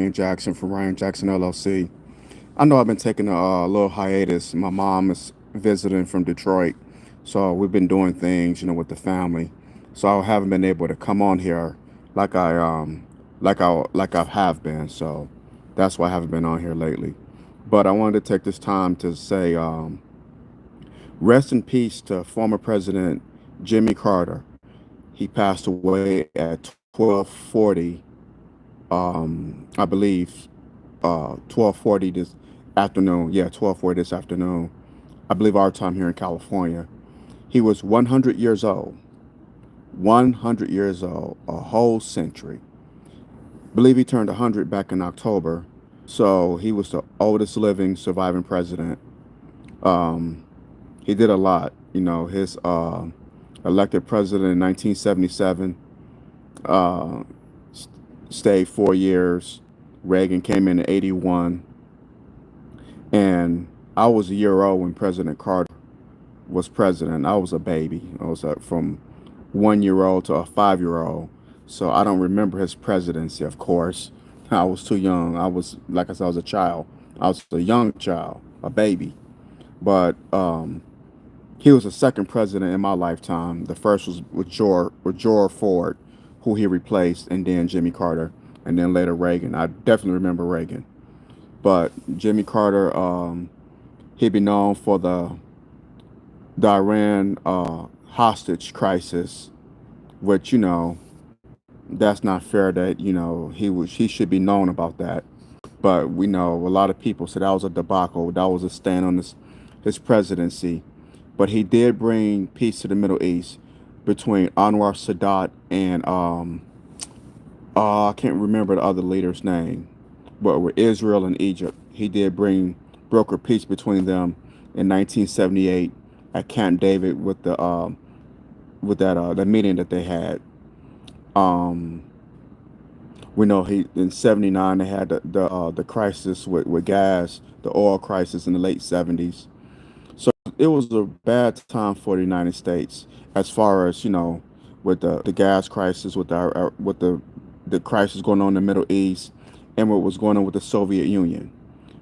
Jackson from Ryan Jackson LLC. I know I've been taking a little hiatus. My mom is visiting from Detroit, so we've been doing things, with the family. So I haven't been able to come on here like I have been. So that's why I haven't been on here lately. But I wanted to take this time to say rest in peace to former President Jimmy Carter. He passed away at 12:40, I believe, 12:40 this afternoon. Yeah, 12:40 this afternoon. I believe our time here in California. He was 100 years old. 100 years old, a whole century. I believe he turned 100 back in October. So he was the oldest living surviving president. Um, he did a lot. His elected president in 1977, uh, stayed 4 years. Reagan came in 81. And I was a year old when President Carter was president. I was a baby. I was from 1 year old to a 5 year old. So I don't remember his presidency, of course. I was too young. I was, like I said, I was a child. I was a young child, a baby. But he was the second president in my lifetime. The first was with George Ford, who he replaced, and then Jimmy Carter, and then later Reagan. I definitely remember Reagan. But Jimmy Carter, he'd be known for the Iran hostage crisis, which that's not fair. That he should be known about that. But we know a lot of people said that was a debacle. That was a stand on his presidency. But he did bring peace to the Middle East between Anwar Sadat and I can't remember the other leader's name, but with Israel and Egypt. He did bring broker peace between them in 1978 at Camp David with that meeting that they had. Um, we know he in '79 they had the crisis with gas, the oil crisis in the late '70s. So it was a bad time for the United States as far as with the gas crisis, with the crisis going on in the Middle East, and what was going on with the Soviet Union.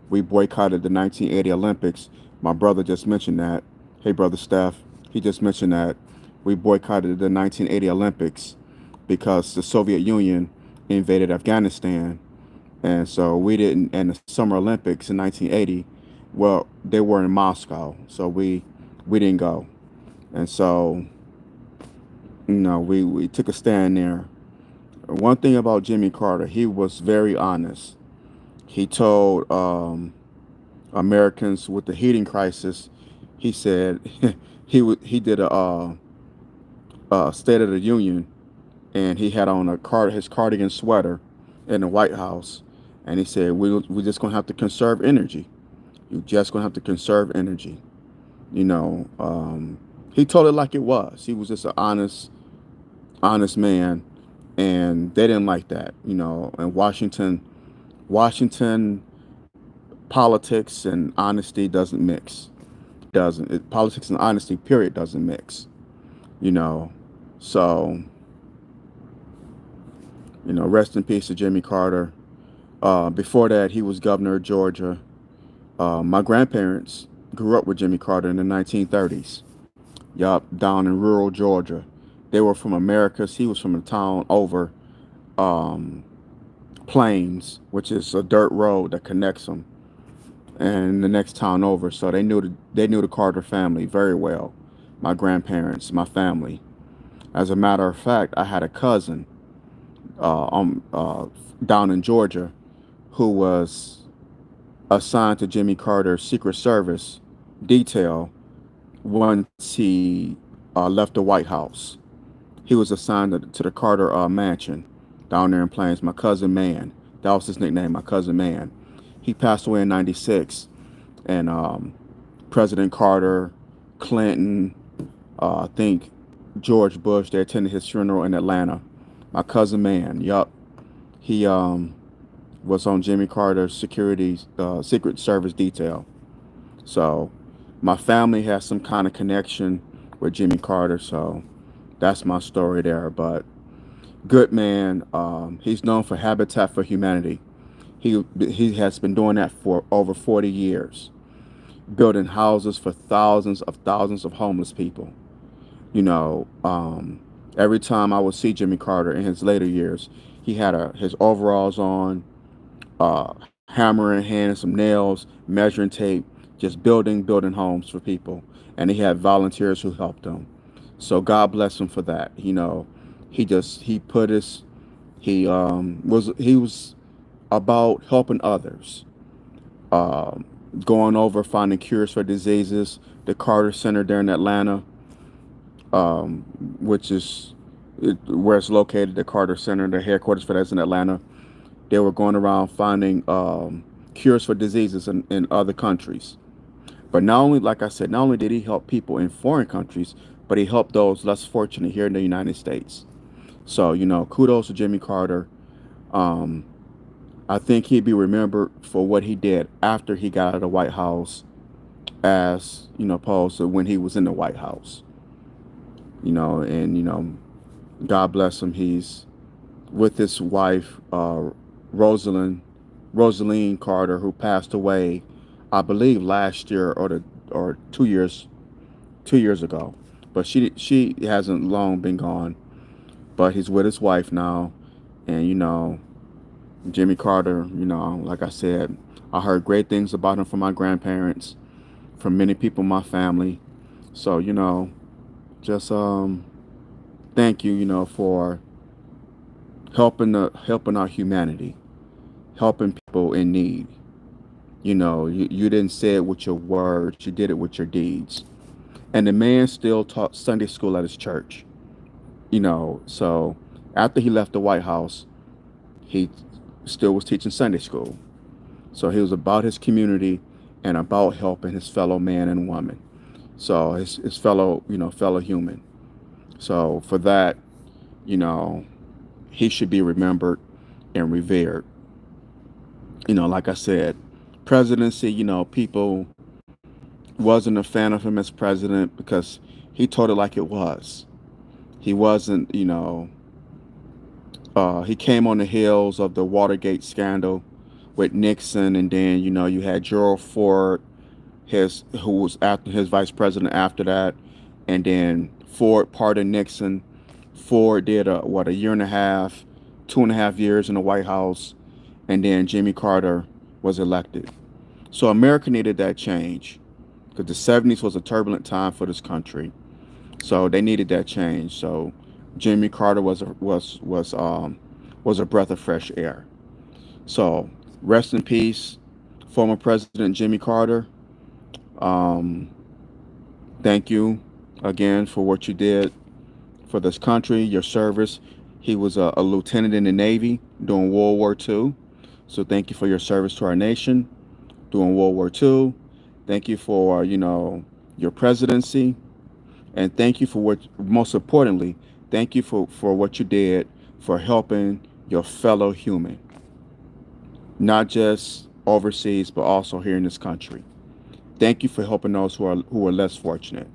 We boycotted the 1980 Olympics. My brother just mentioned that. Hey, brother Steph, he just mentioned that we boycotted the 1980 Olympics because the Soviet Union invaded Afghanistan, and so we didn't. And the Summer Olympics in 1980, well, they were in Moscow, so we didn't go, and so we took a stand there. One thing about Jimmy Carter, he was very honest. He told Americans with the heating crisis, he said he did a State of the Union, and he had on his cardigan sweater in the White House, and he said we're just gonna have to conserve energy. You're just gonna have to conserve energy. You know, he told it like it was. He was just an honest man, and they didn't like that. And Washington politics and honesty doesn't mix. Doesn't it, politics and honesty period doesn't mix. You know, so rest in peace to Jimmy Carter. Before that, he was governor of Georgia. My grandparents grew up with Jimmy Carter in the 1930s. Yup, down in rural Georgia. They were from Americus. He was from a town over um, Plains, which is a dirt road that connects them, and the next town over. So they knew the Carter family very well. My grandparents, my family. As a matter of fact, I had a cousin uh, um, uh, down in Georgia who was assigned to Jimmy Carter's Secret Service detail once he left the White House. He was assigned to the Carter mansion down there in Plains. My cousin Man, that was his nickname, my cousin Man. He passed away in '96, and President Carter, Clinton, I think George Bush, they attended his funeral in Atlanta. My cousin Man, yup, he was on Jimmy Carter's Secret Service detail. So my family has some kind of connection with Jimmy Carter. So that's my story there. But good man. He's known for Habitat for Humanity. He has been doing that for over 40 years, building houses for thousands of homeless people. You know, every time I would see Jimmy Carter in his later years, he had his overalls on, hammer in hand, some nails, measuring tape, just building homes for people, and he had volunteers who helped him. So God bless him for that. You know, he put his he was about helping others, um, going over finding cures for diseases. The Carter Center there in Atlanta, um, which is where it's located, the Carter Center, the headquarters for that's in Atlanta. They were going around finding cures for diseases in other countries. But not only, like I said, not only did he help people in foreign countries, but he helped those less fortunate here in the United States. So, you know, kudos to Jimmy Carter. Um, I think he'd be remembered for what he did after he got out of the White House, as you know, opposed to when he was in the White House. You know, and you know, God bless him. He's with his wife, Rosalind, Rosaline Carter, who passed away, I believe last year or 2 years ago. But she hasn't long been gone. But he's with his wife now, and you know, Jimmy Carter. You know, like I said, I heard great things about him from my grandparents, from many people in my family. So you know, just thank you, you know, for helping our humanity, helping people in need. You know, you didn't say it with your words, you did it with your deeds. And the man still taught Sunday school at his church. You know, so after he left the White House, he still was teaching Sunday school. So he was about his community and about helping his fellow man and woman. So his fellow, you know, fellow human. So for that, you know, he should be remembered and revered. You know, like I said, presidency, you know, people wasn't a fan of him as president because he told it like it was. He wasn't, you know, he came on the heels of the Watergate scandal with Nixon, and then, you know, you had Gerald Ford, who was after his vice president after that, and then Ford pardoned Nixon. Ford did a year and a half, 2.5 years in the White House, and then Jimmy Carter was elected. So America needed that change because the '70s was a turbulent time for this country. So they needed that change. So Jimmy Carter was a breath of fresh air. So rest in peace, former President Jimmy Carter. Um, Thank you again for what you did for this country, your service. He was a lieutenant in the Navy during World War II. So thank you for your service to our nation during World War II. Thank you for, you know, your presidency. And thank you for what, most importantly, thank you for what you did for helping your fellow human, not just overseas, but also here in this country. Thank you for helping those who are less fortunate.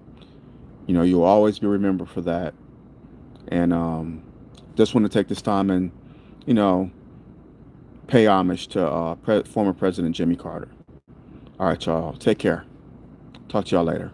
You know, you'll always be remembered for that. And just want to take this time and, you know, pay homage to former President Jimmy Carter. All right, y'all. Take care. Talk to y'all later.